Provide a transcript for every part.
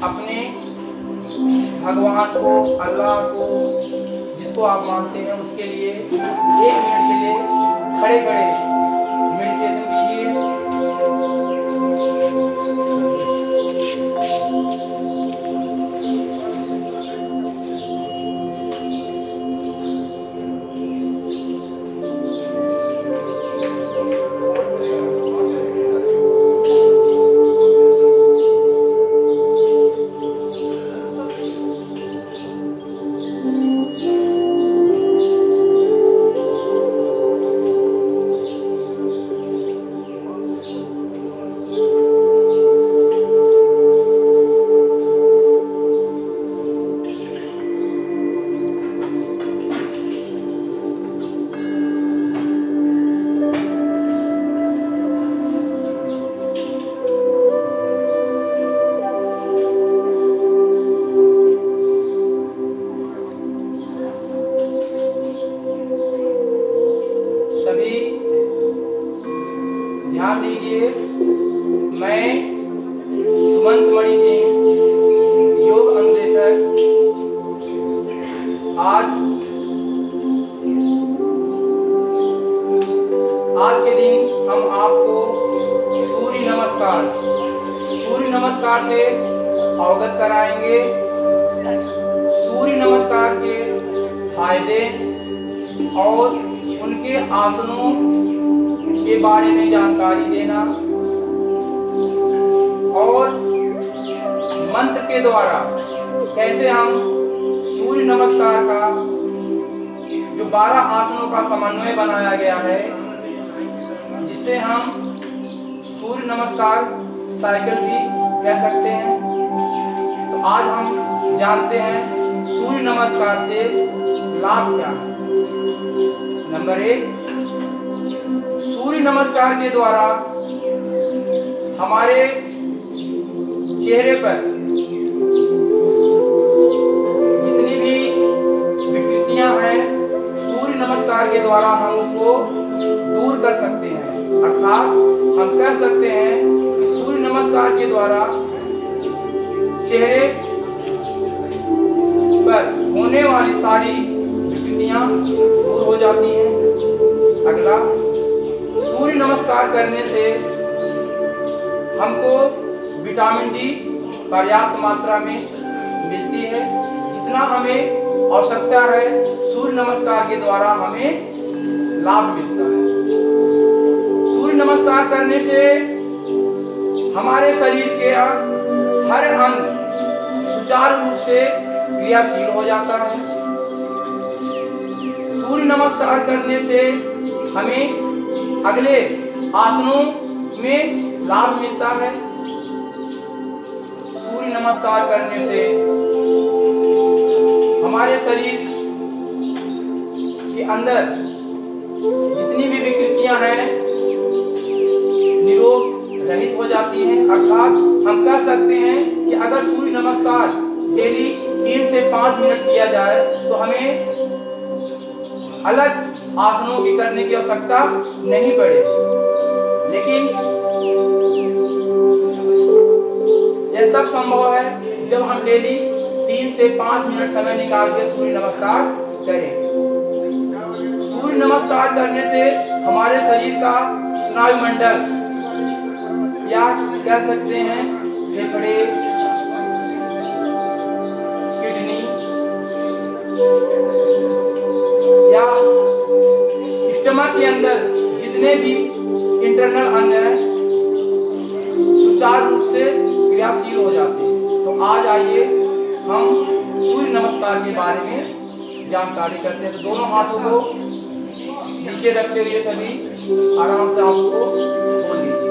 अपने भगवान को, अल्लाह को, जिसको आप मानते हैं उसके लिए 1 मिनट के लिए खड़े खड़े मेडिटेशन कीजिए। सभी ध्यान दीजिए। मैं सुमंत मणि सिंह, योग अन्वेषक, आज के दिन हम आपको सूर्य नमस्कार से अवगत कराएंगे। सूर्य नमस्कार के फायदे और उनके आसनों के बारे में जानकारी देना और मंत्र के द्वारा कैसे हम सूर्य नमस्कार का जो 12 आसनों का समन्वय बनाया गया है, जिसे हम सूर्य नमस्कार साइकिल भी कह सकते हैं। तो आज हम जानते हैं सूर्य नमस्कार से लाभ क्या है। नंबर 1, सूर्य नमस्कार के द्वारा हमारे चेहरे पर जितनी भी विकृतियां हैं, सूर्य नमस्कार के द्वारा हम उसको दूर कर सकते हैं। अर्थात हम कह सकते हैं कि सूर्य नमस्कार के द्वारा चेहरे पर होने वाली सारी विकृतियां दूर हो जाती हैं। अगला, सूर्य नमस्कार करने से हमको विटामिन डी पर्याप्त मात्रा में मिलती है। जितना हमें आवश्यकता है, सूर्य नमस्कार के द्वारा हमें लाभ मिलता है। सूर्य नमस्कार करने से हमारे शरीर के हर अंग सुचारू रूप से क्रियाशील हो जाता है। सूर्य नमस्कार करने से हमें अगले आसनों में लाभ मिलता है। सूर्य नमस्कार करने से हमारे शरीर के अंदर जितनी भी विकृतियां हैं निरोग रहित हो जाती हैं। अर्थात हम कह सकते हैं कि अगर सूर्य नमस्कार डेली 3 से 5 मिनट किया जाए तो हमें अलग आसनों की करने की आवश्यकता नहीं पड़ेगी। लेकिन यह तब संभव है जब हम डेली 3 से 5 मिनट समय निकाल के सूर्य नमस्कार करें। सूर्य नमस्कार करने से हमारे शरीर का स्नायु मंडल या कह सकते हैं फेफड़े, किडनी या स्टमक के अंदर जितने भी इंटरनल अंग हैं सुचारू रूप से क्रियाशील हो जाते हैं। तो आज आइए हम सूर्य नमस्कार के बारे में जानकारी करते हैं। तो दोनों हाथों को नीचे रखते हुए सभी आराम से आपको खोल लीजिए।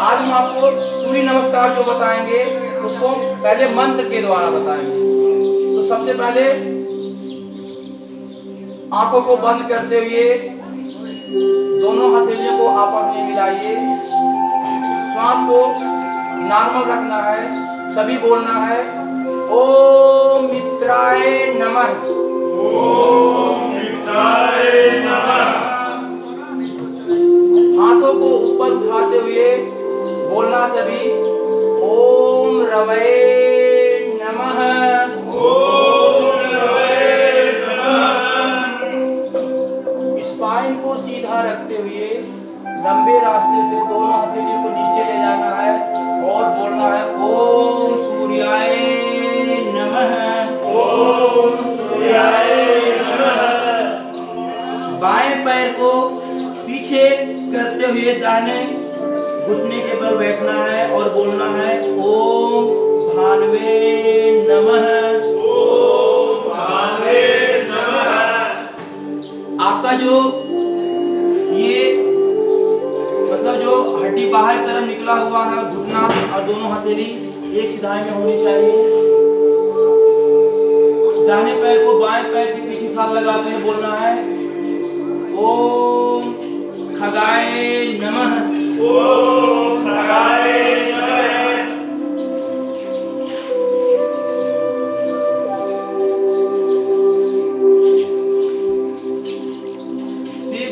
आज हम आपको सूर्य नमस्कार जो बताएंगे उसको पहले मंत्र के द्वारा बताएंगे। तो सबसे पहले आंखों को बंद करते हुए दोनों हथेलियों को आपस में मिलाइए। श्वास को नॉर्मल रखना है। सभी बोलना है ओम मित्राय नमः। ओम मित्राय नमः। हाथों को ऊपर उठाते हुए बोलना सभी ओम रवये नमः। ओम रवये नमः। स्पाइन को सीधा रखते हुए लंबे रास्ते से दोनों हथेली को नीचे ले जाना है और बोलना है ओम सूर्याय नमः। ओम सूर्याय नमः। बाएं पैर को पीछे करते हुए दाहिने घुटने के बल बैठना है और बोलना है ओम भानवे नमः। ओम भानवे नमः। आपका जो ये मतलब जो हड्डी बाहर की तरफ निकला हुआ है घुटना और दोनों हथेली एक सिधाई में होनी चाहिए। दाहिने पैर को बाएं पैर के पीछे साथ लगाते हुए बोलना है ओम खगाय नमः। ओम खगाय नमः। फिर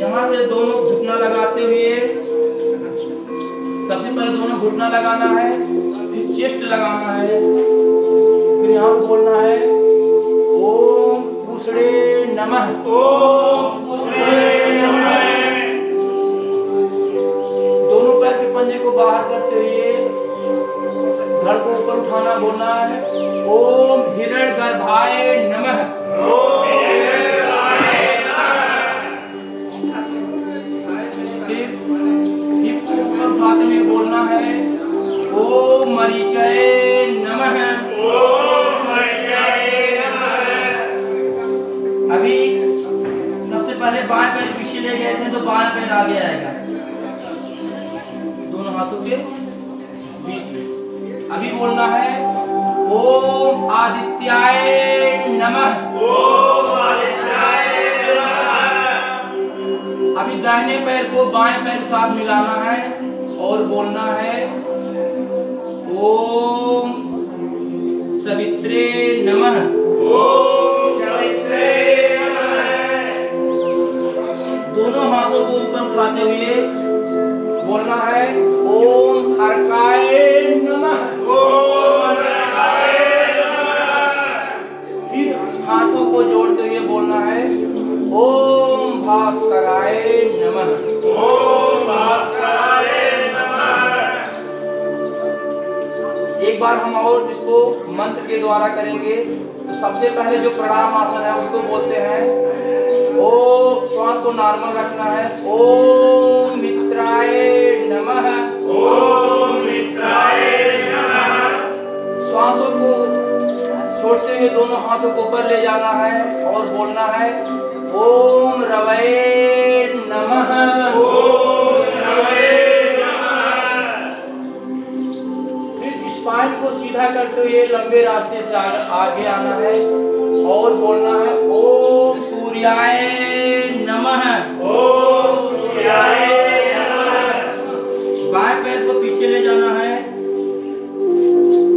यहाँ से दोनों घुटना लगाते हुए सबसे पहले दोनों घुटना लगाना है, फिर चेस्ट लगाना है, फिर यहाँ बोलना है ओम पूषणे नमः। ओम पूषणे नमः। दोनों पैर के पंजे को बाहर करते हुए धड़ को ऊपर उठाना, बोलना है ओम हिरण्यगर्भाय नमः। ओम हिरण्यगर्भाय नमः। फिर हिप को ऊपर उठाते हुए बोलना है ओम मरीचाय नमः। ओम मरीचाय नमः। अभी सबसे पहले बाएं पैर पीछे ले गए थे तो बाएं पैर आगे आएगा दोनों हाथों के बीच में। अभी बोलना है ओम आदित्याय नमः। ओम आदित्याय नमः। अभी दाहिने पैर को बाएं पैर के साथ मिलाना है और बोलना है ओम सवित्रे नमः। ओम सवित्रे नमः। दोनों हाथों को ऊपर उठाते हुए बोलना है ओम अर्काय नमः। ओम अर्काय नमः। फिर हाथों को जोड़ते हुए बोलना है ओम भास्कराय नमः। ओम भास्कराय नमः। एक बार हम और इसको मंत्र के द्वारा करेंगे। तो सबसे पहले जो प्रणाम आसन है उसको बोलते हैं ओम, श्वास को नॉर्मल रखना है ओम मित्राय नमः। ओम मित्राय नमः। श्वासों को छोड़ते हुए दोनों हाथों को ऊपर ले जाना है और बोलना है ओम रवये नमः। ओम रवये नमः। फिर स्पाइन को सीधा करते हुए लंबे रास्ते से आगे आना है और बोलना है ओम सूर्याय नमः। ओम सूर्याय नमः। बाएं पैर को पीछे ले जाना है,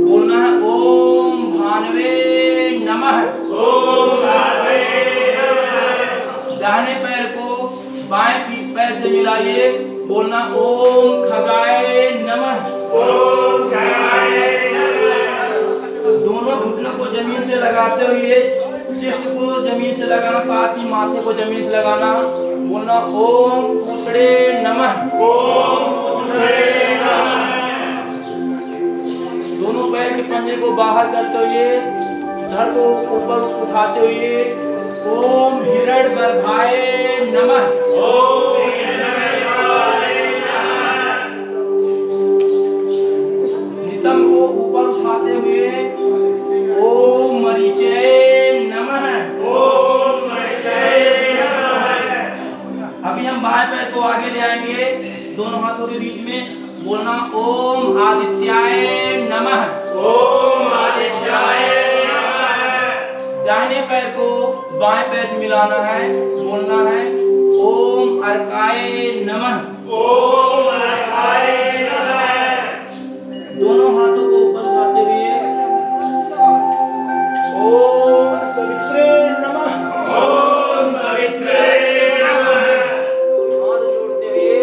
बोलना है ओम भानवे नमः। ओम भानवे नमः। दाहिने पैर को बाएं पैर से मिलाइए, बोलना ओम खगाय नमः। ओम खगाय नमः। दोनों घुटनों को जमीन से लगाते हुए चेस्ट को जमीन से लगाना, साथ ही माथे को जमीन से लगाना, बोलना ओम पूषणे नमः। ओम पूषणे नमः। दोनों पैर के पंजे को बाहर करते हुए धड़ को ऊपर उठाते हुए ओम हिरण्यगर्भाय नमः। ओम हिरण्यगर्भाय नमः। नितंब को ऊपर उठाते हुए ओम मरीचाय नमः। ओम मरीचाय नमः। अभी हम बाएं पैर को आगे ले आएंगे, दोनों हाथों के बीच में बोलना ओम आदित्याय नमः। ओम आदित्याय नमः। दाहिने पैर को बाएं पैर से मिलाना है, बोलना है ओम अर्काय नमः। ओम अर्काय नमः। दोनों हाथों को ऊपर उठाते हुए ओम सवित्रे नमः। ओम सवित्रे नमः। हाथ जोड़ते हुए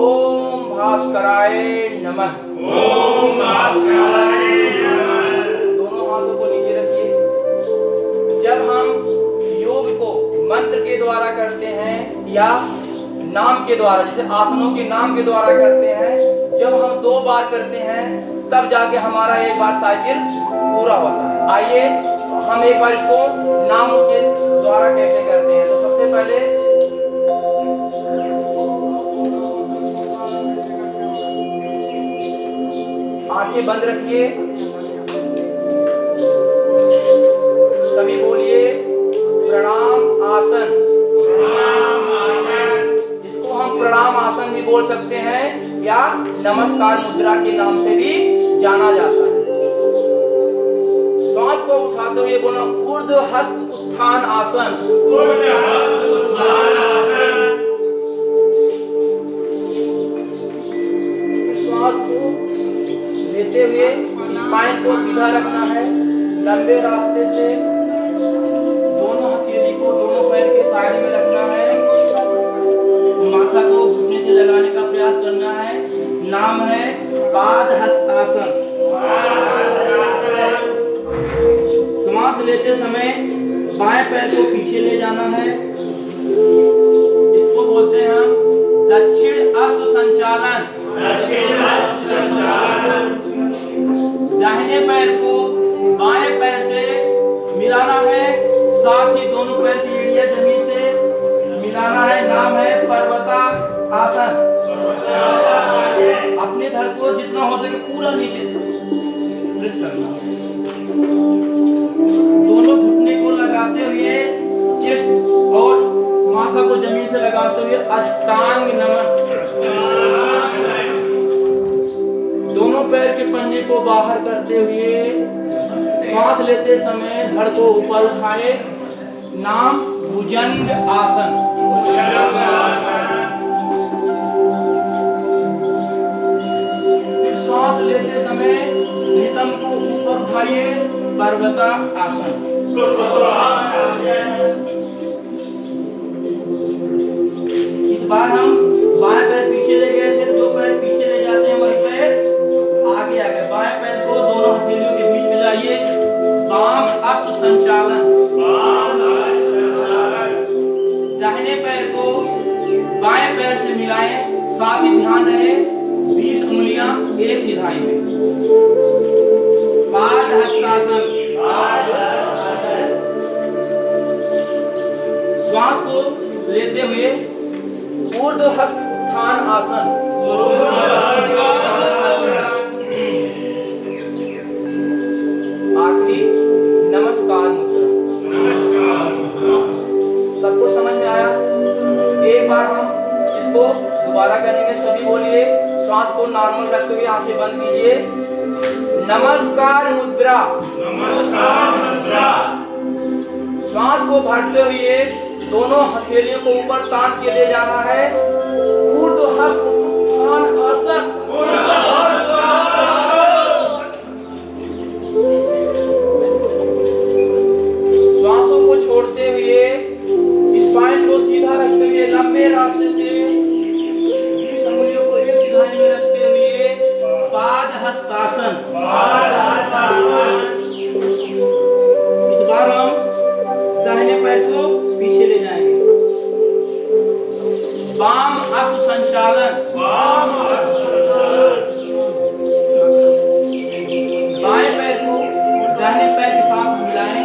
ओम भास्कराय नमः। नमः। ओम नमः शिवाय नमः। दोनों हाथों को नीचे रखिए। जब हम योग को मंत्र के द्वारा करते हैं या नाम के द्वारा, जैसे आसनों के नाम के द्वारा करते हैं, जब हम 2 बार करते हैं तब जाके हमारा एक बार साइकिल पूरा होता है। आइए हम एक बार इसको नाम के द्वारा कैसे करते हैं। तो सबसे पहले आंखें बंद रखिए, सभी बोलिए प्रणाम आसन। प्रणाम आसन। इसको हम प्रणाम आसन भी बोल सकते हैं या नमस्कार मुद्रा के नाम से भी जाना जाता है। श्वास को उठाते हुए बोला ऊर्ध्व हस्त उत्थान आसन। ऊर्ध्व हस्त उत्थान आसन। श्वास को लेते हुए स्पाइन को सीधा रखना है, लंबे रास्ते से दोनों हथेली को दोनों पैर के साइड में रखना है, माथा को घुटने से लगाने का प्रयास करना है। नाम है पाद हस्तासन। श्वास लेते समय बाएं पैर को पीछे ले जाना है, इसको बोलते हैं हम दक्षिण अश्व संचालन। दक्षिण अश्व संचालन। दाहिने पैर को बाएं पैर से मिलाना है, साथ ही दोनों पैर की एड़ियां जमीन से मिलाना है। नाम है पर्वता आसन। अपने धड़ को जितना हो सके पूरा नीचे प्रेस करना है। दोनों घुटने को लगाते हुए चेस्ट और माथा को जमीन से लगाते हुए अष्टांग नमन। दोनों पैर के पंजे को बाहर करते हुए श्वास लेते समय धड़ को ऊपर उठाए। नाम भुजंग आसन। फिर श्वास लेते समय नितंब को ऊपर उठाइए, पर्वता आसन। इस बार हम बाएं पैर पीछे ले गए थे, 2 पैर पीछे ले जाते हैं, वही पैर आगे आ गए। बाएं पैर को दोनों हथेलियों के बीच में लाइए, वाम अश्व संचालन। दाहिने पैर को बाएं पैर से मिलाएं, साथ ही ध्यान रहे 20 उंगलियां एक सिधाई में। पाद हस्तासन। श्वास को लेते हुए ऊर्ध्व हस्त उत्थान आसन। आखिरी नमस्कार मुद्रा। सबको समझ में आया? एक बार हम इसको दोबारा करेंगे, सभी बोलिए। श्वास को नॉर्मल रखते हुए आंखें बंद कीजिए। नमस्कार मुद्रा। नमस्कार मुद्रा। श्वास को भरते हुए दोनों हथेलियों को ऊपर तान के ले जाना है। ऊर्ध्व हस्त उत्थान आसन। श्वासों को छोड़ते हुए स्पाइन को सीधा रखते हुए लंबे रास्ते से 20 उंगलियों को एक सिधाई में रखते हुए पाद हस्तासन। इस बार हम दाहिने पैर को पीछे ले जाएंगे। वाम अश्व संचालन। बाएं पैर को दाहिने पैर के साथ मिलाएं,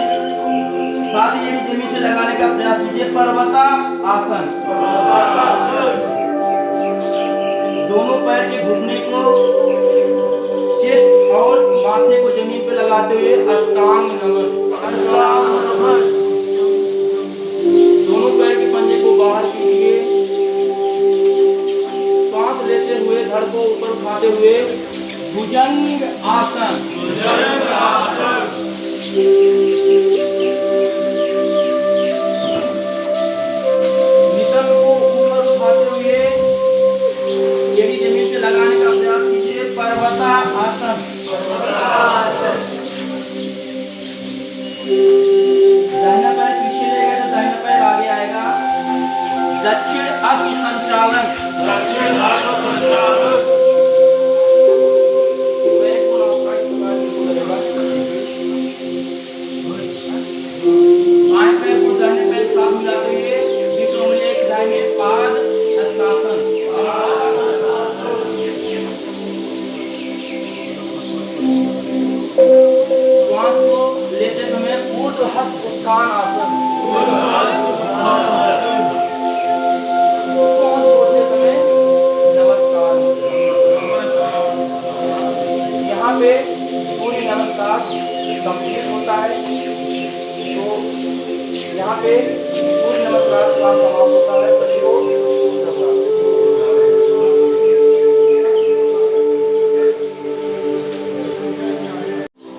साथ ही एड़ी जमीन से लगाने का प्रयास कीजिए। पर्वता आसन। दोनों पैर के घुटने को चेस्ट और माथे को जमीन पर लगाते हुए अष्टांग नमन। दोनों पैर के पंजे को बाहर कीजिए, सांस लेते हुए धड़ को ऊपर उठाते हुए भुजंग आसन। नितंब को ऊपर उठाते हुए एड़ी जमीन से लगाने का प्रयास कीजिए। पर्वता आसन। दाहिना पैर पीछे ले गए तो दाहिना पैर आगे आएगा। दक्षिण अश्व संचालन। उत्थान आसन। यहाँ पे सूर्य नमस्कार कंप्लीट होता है। तो यहाँ पे सूर्य नमस्कार का समाप्त होता है। सभी को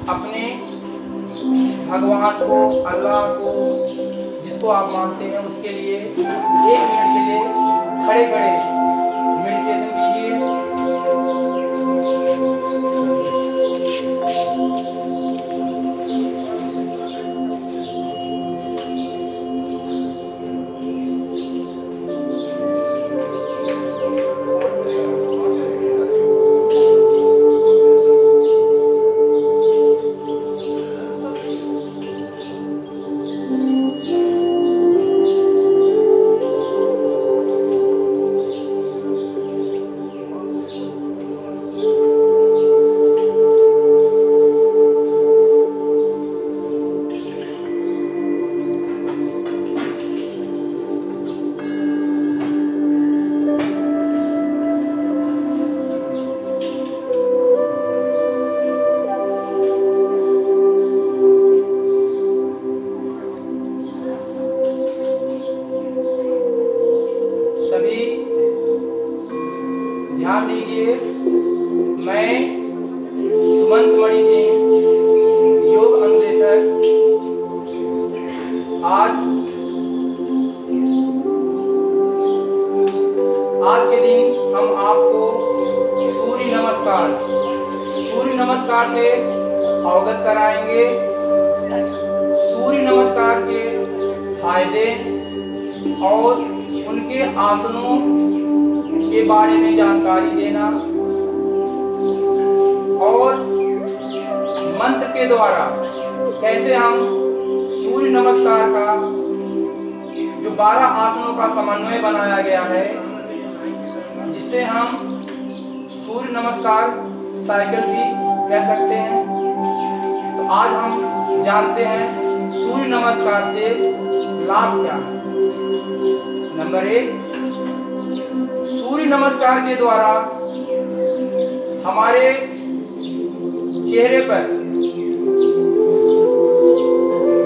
अपने भगवान को, अल्लाह को, जिसको आप मानते हैं उसके लिए 1 मिनट के लिए खड़े खड़े मेडिटेशन कीजिए। सभी ध्यान दीजिए। मैं सुमंत मणि सिंह, योग अनुदेशक, आज के दिन हम आपको सूर्य नमस्कार से अवगत कराएंगे। सूर्य नमस्कार के फायदे और उनके आसनों के बारे में जानकारी देना और मंत्र के द्वारा कैसे हम सूर्य नमस्कार का जो 12 आसनों का समन्वय बनाया गया है, जिसे हम सूर्य नमस्कार साइकिल भी कह सकते हैं। तो आज हम जानते हैं सूर्य नमस्कार से लाभ क्या है। नंबर 1, सूर्य नमस्कार के द्वारा हमारे चेहरे पर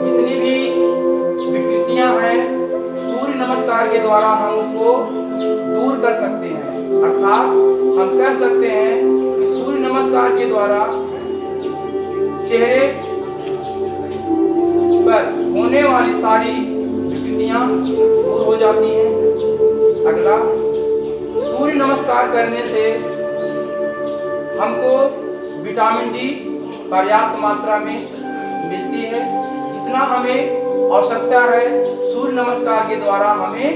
जितनी भी विकृतियां हैं, सूर्य नमस्कार के द्वारा हम उसको दूर कर सकते हैं। अर्थात हम कह सकते हैं कि सूर्य नमस्कार के द्वारा चेहरे पर होने वाली सारी विकृतियां दूर हो जाती हैं। अगला, सूर्य नमस्कार करने से हमको विटामिन डी पर्याप्त मात्रा में मिलती है। जितना हमें आवश्यकता है, सूर्य नमस्कार के द्वारा हमें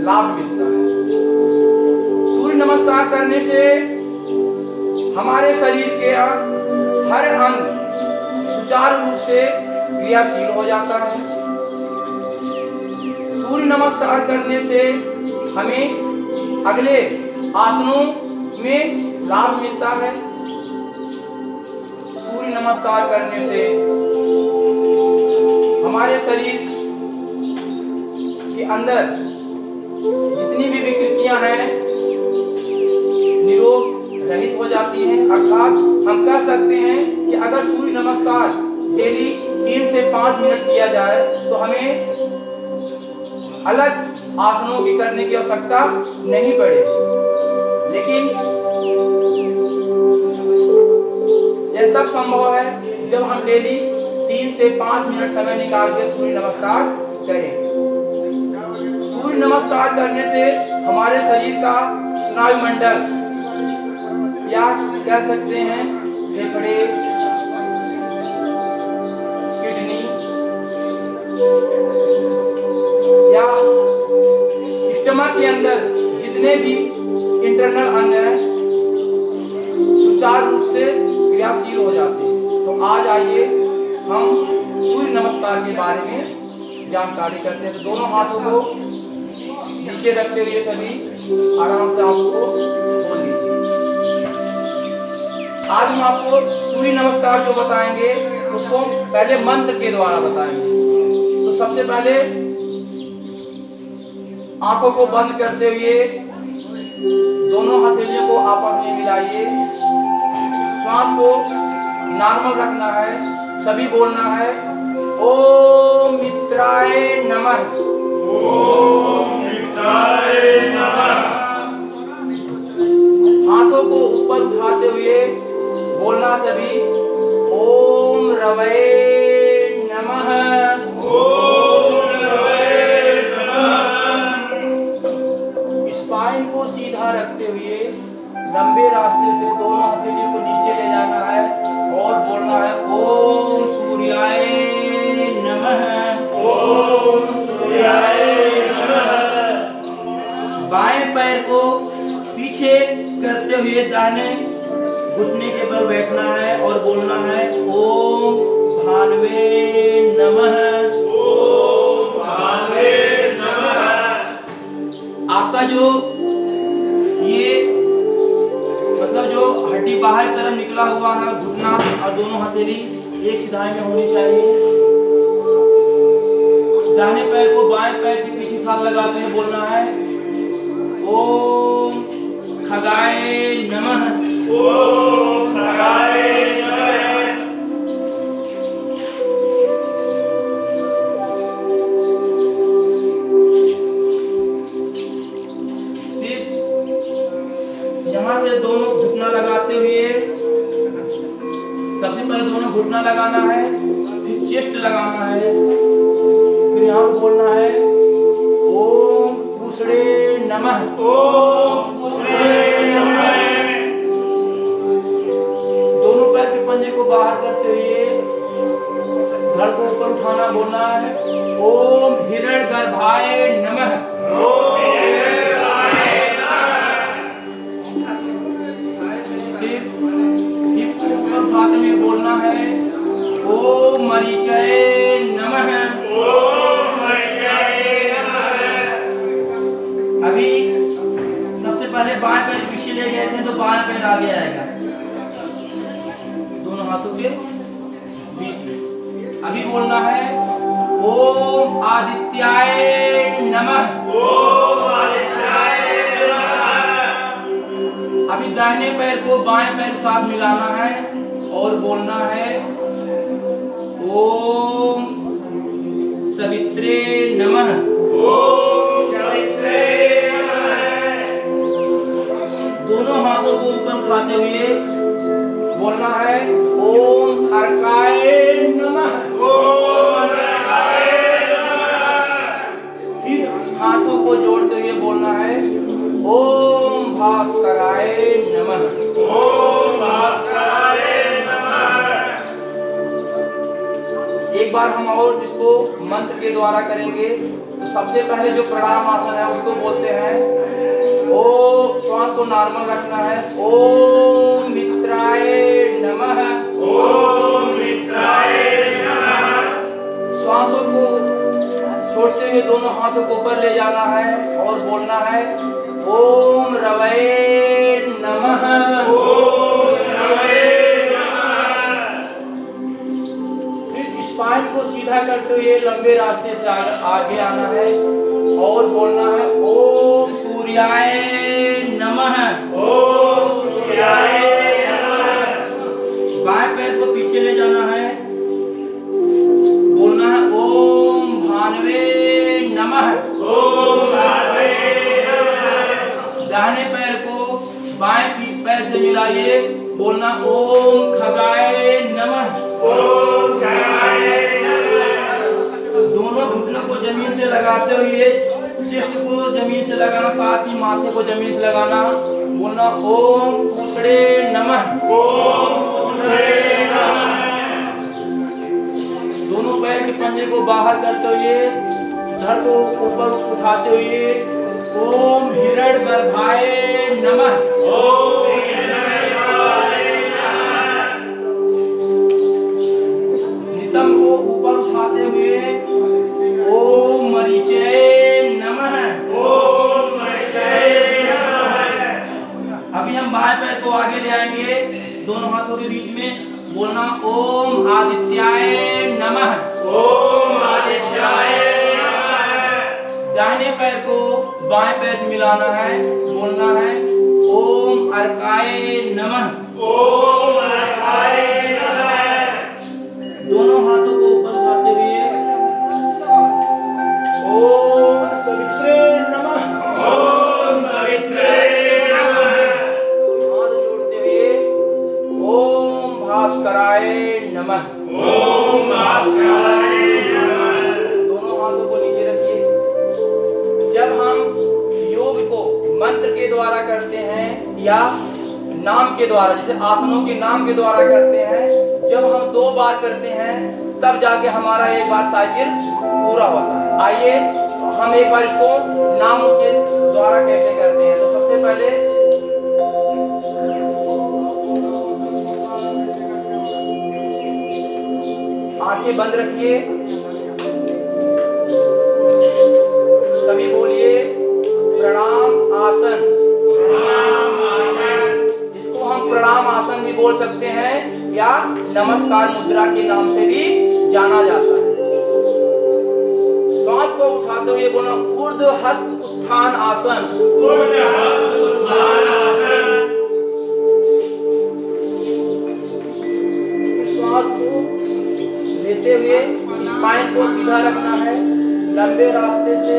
लाभ मिलता है। सूर्य नमस्कार करने से हमारे शरीर के हर अंग सुचारू रूप से क्रियाशील हो जाता है। सूर्य नमस्कार करने से हमें अगले आसनों में लाभ मिलता है। सूर्य नमस्कार करने से हमारे शरीर के अंदर जितनी भी विकृतियां हैं निरोग रहित हो जाती हैं। अर्थात हम कह सकते हैं कि अगर सूर्य नमस्कार डेली 3 से 5 मिनट किया जाए तो हमें अलग आसनों की करने की आवश्यकता नहीं पड़ेगी। लेकिन यह तब संभव है जब हम डेली 3 से 5 मिनट समय निकाल के सूर्य नमस्कार करें। सूर्य नमस्कार करने से हमारे शरीर का स्नायु मंडल या कह सकते हैं फेफड़े, किडनी या स्टमक के अंदर जितने भी इंटरनल अंग हैं सुचारू रूप से क्रियाशील हो जाते हैं। तो आज आइए हम सूर्य नमस्कार के बारे में जानकारी करते हैं। तो दोनों हाथों को नीचे रखते हुए सभी आराम से आपको बोल लीजिए। आज हम आपको सूर्य नमस्कार जो बताएंगे उसको पहले मंत्र के द्वारा बताएंगे। सबसे पहले आंखों को बंद करते हुए दोनों हथेलियों को आपस में मिलाइए। श्वास को नॉर्मल रखना है। सभी बोलना है ओम मित्राय नमः। ओम मित्राय नमः। हाथों को ऊपर उठाते हुए बोलना सभी ओम रवये नमः। ओम रवये नमः। स्पाइन को सीधा रखते हुए लंबे रास्ते से दोनों हथेलियों को नीचे ले जाना है और बोलना है ओम सूर्याय नमः। ओम सूर्याय नमः। बाएं पैर को पीछे करते हुए दाहिने घुटने के बल बैठना है और बोलना है ओम भानवे नमः। ओम भानवे नमः। आपका जो ये मतलब जो हड्डी बाहर की तरफ निकला हुआ है, घुटना और दोनों हथेली एक सिधाई में होनी चाहिए। दाहिने पैर को बाएं पैर के पीछे साथ लगाते हुए बोलना है ओम खगाय नमः। ओम खगाय नमः। फिर यहाँ से दोनों घुटना लगाते हुए सबसे पहले दोनों घुटना लगाना है, फिर चेस्ट लगाना है, फिर यहाँ बोलना है ओम पूषणे नमः। ओम पूषणे नमः। दोनों पैर के पंजे को बाहर करते हुए धड़ को ऊपर उठाना, बोलना है ओम हिरण्यगर्भाय नमः। ओम हिरण्यगर्भाय नमः। फिर हिप को ऊपर उठाते हुए बोलना है ओम मरीचाय नमः। ओम मरीचाय नमः। अभी सबसे पहले बाएं पैर पीछे ले गए थे तो बाएं पैर आगे आएगा दोनों हाथों के बीच में। अभी बोलना है ओम आदित्याय नमः। ओम आदित्याय नमः। अभी दाहिने पैर को बाएं पैर के साथ मिलाना है और बोलना है ओम सवित्रे नमः। ओम सवित्रे नमः। दोनों हाथों को ऊपर उठाते हुए बोलना है ओम अर्काय नमः। ओम अर्काय नमः। फिर हाथों को जोड़ते हुए बोलना है ओम भास्कराय नमः। ओम भास्कराय नमः। एक बार हम और इसको मंत्र के द्वारा करेंगे। तो सबसे पहले जो प्रणाम आसन है उसको बोलते हैं ओम, श्वास को नॉर्मल रखना है ओम मित्राय नमः। ओम मित्राय नमः। श्वासों को छोड़ते हुए दोनों हाथों को ऊपर ले जाना है और बोलना है ओम रवये नमः। ओम रवये नमः। फिर स्पाइन को सीधा करते हुए लंबे रास्ते से आगे आना है और बोलना है ओम सूर्याय नमः। ओम सूर्याय नमः। बाएं पैर को पीछे ले जाना है, बोलना है ओम भानवे नमः। ओम भानवे नमः। दाहिने पैर को बाएं पैर से मिलाइए, बोलना ओम खगाय नमः। ओम खगाय नमः। दोनों घुटनों को जमीन से लगाते हुए चेस्ट को जमीन से लगाना, साथ ही माथे को जमीन से लगाना, बोलना ओम पूषणे नमः। ओम पूषणे नमः। दोनों पैर के पंजे को बाहर करते हुए धड़ को ऊपर उठाते हुए ओम हिरण्यगर्भाय नमः। ओम हिरण्यगर्भाय नमः। नितंब को ऊपर उठाते हुए ओम मरीचाय नमः। ओम मरीचाय नमः। अभी हम बाएं पैर को आगे ले आएंगे, दोनों हाथों के बीच में बोलना ओम आदित्याय नमः। ओम आदित्याय नमः। दाहिने पैर को बाएं पैर से मिलाना है, बोलना है ओम अर्काय नमः। ओम अर्काय नमः। दोनों हाथों को ऊपर उठाते हुए ओम सवित्रे नमः। ओम सवित्रे नमः। हाथ जोड़ते हुए ओम भास्कराय नमः। ओम भास्कराय नमः। दोनों हाथों को नीचे रखिए। जब हम योग को मंत्र के द्वारा करते हैं या नाम के द्वारा, जैसे आसनों के नाम के द्वारा करते हैं, जब हम 2 बार करते हैं तब जाके हमारा एक बार साइकिल पूरा होता है। आइए हम एक बार इसको नाम के द्वारा कैसे करते हैं। तो सबसे पहले आंखें बंद रखिए, सभी बोलिए प्रणाम आसन। प्रणाम आसन। इसको हम प्रणाम आसन भी बोल सकते हैं या नमस्कार मुद्रा के नाम से भी जाना जाता है। श्वास को उठाते हुए बोलना ऊर्ध्व हस्त उत्थान आसन। ऊर्ध्व हस्त उत्थान आसन। श्वास को लेते हुए स्पाइन को सीधा रखना है, लंबे रास्ते से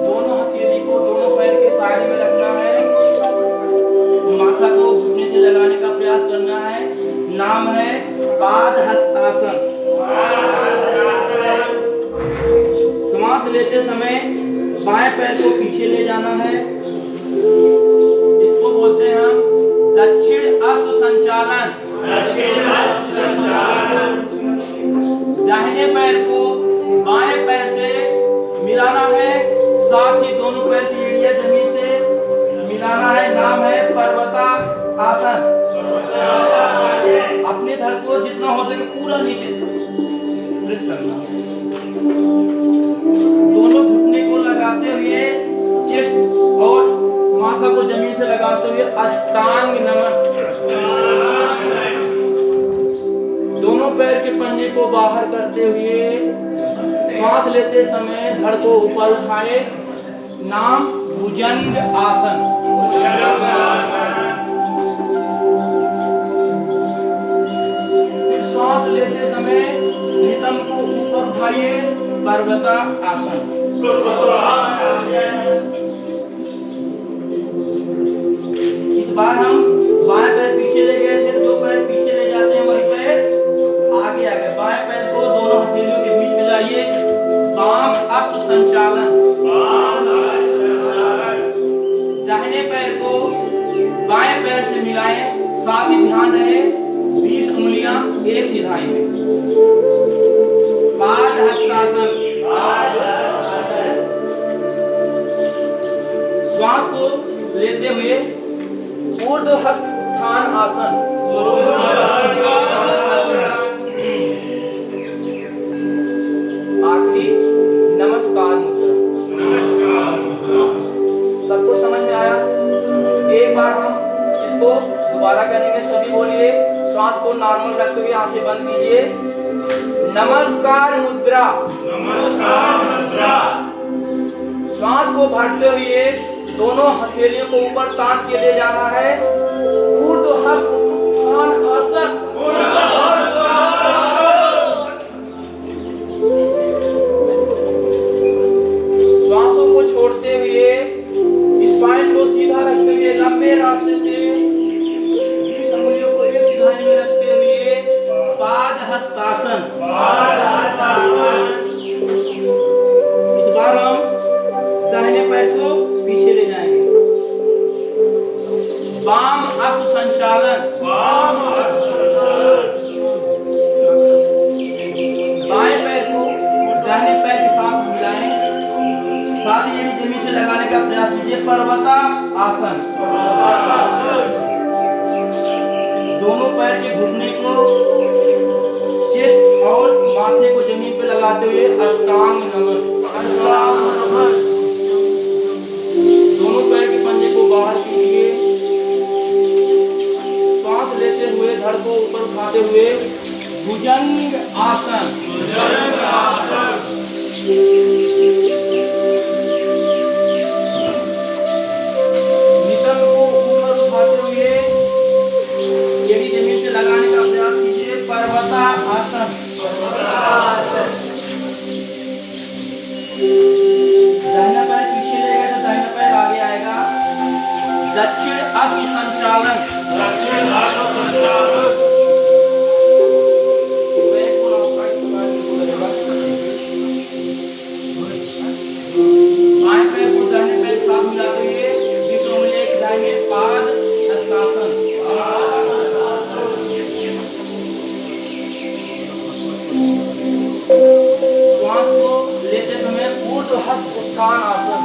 दोनों हथेली को दोनों पैर के साइड में रखना है, माथा को घुटने से लगाने का प्रयास करना है। नाम है पाद हस्तासन। श्वास लेते समय बाएं पैर को पीछे ले जाना है, इसको बोलते हैं हम दक्षिण अश्व संचालन। दक्षिण हस्त संचालन। दाहिने पैर को बाएं पैर से मिलाना है, साथ ही दोनों पैर की एड़ियां जमीन से मिलाना है। नाम है पर्वता आसन। अपने धड़ को जितना हो सके पूरा नीचे प्रेस करना। दोनों घुटने को लगाते हुए चेस्ट और माथा को जमीन से लगाते हुए अष्टांग नमन। दोनों पैर के पंजे को बाहर करते हुए श्वास लेते समय धड़ को ऊपर उठाए। नाम भुजंग आसन। फिर श्वास लेते समय नितंब को ऊपर उठाइए, पर्वता आसन। इस बार हम बाएं पैर पीछे ले गए थे, जो पैर पीछे ले जाते हैं वही पैर आगे आ गए। बाएं पैर को दोनों हथेलियों के बीच में लाइए, वाम अश्व संचालन। दाहिने पैर को बाएं पैर से मिलाएं, साथ ही ध्यान रहे 20 उंगलियां एक सिधाई में। पाद हस्तासन। श्वास को लेते हुए ऊर्ध्व हस्त उत्थान आसन। आखिरी नमस्कार मुद्रा। सबको समझ में आया? एक बार हम इसको दोबारा करेंगे, सभी बोलिए। श्वास को नॉर्मल रखते हुए आंखें बंद कीजिए। नमस्कार मुद्रा। नमस्कार मुद्रा। श्वास को भरते हुए दोनों हथेलियों को ऊपर तान के ले जाना है। ऊर्ध्व हस्त उत्थान आसन। श्वासों को छोड़ते हुए स्पाइन को सीधा रखते हुए लंबे रास्ते से 20 उंगलियों को एक सिधाई में रखते हुए पाद हस्तासन। इस बार हम दाहिने पैर को पीछे ले जाएंगे। वाम अश्व संचालन। बाएं पैर को दाहिने पैर के साथ मिलाएं, साथ ही एड़ी जमीन से लगाने का प्रयास कीजिए। पर्वता आसन। दोनों पैर के घुटने को चेस्ट और माथे को जमीन पर लगाते हुए अष्टांग नमन। दोनों पैर के पंजे को बाहर कीजिए। सांस लेते हुए धड़ को ऊपर उठाते हुए भुजंग आसन। भुजंग आसन। नितंब को ऊपर उठाते हुए एड़ी जमीन से लगाने का प्रयास कीजिए। पर्वतासन। दाहिना पैर पीछे लेगा तो दाहिना पैर आगे आएगा। दक्षिण अश्व संचालन। दक्षिण अश्व संचालन। बाएं पैर को दाहिने पैर के साथ मिलाते हुए विश्व में एक दाहिने पाद हस्तासन। श्वास को लेते समय ऊर्ध्व हस्त उत्थान आसन।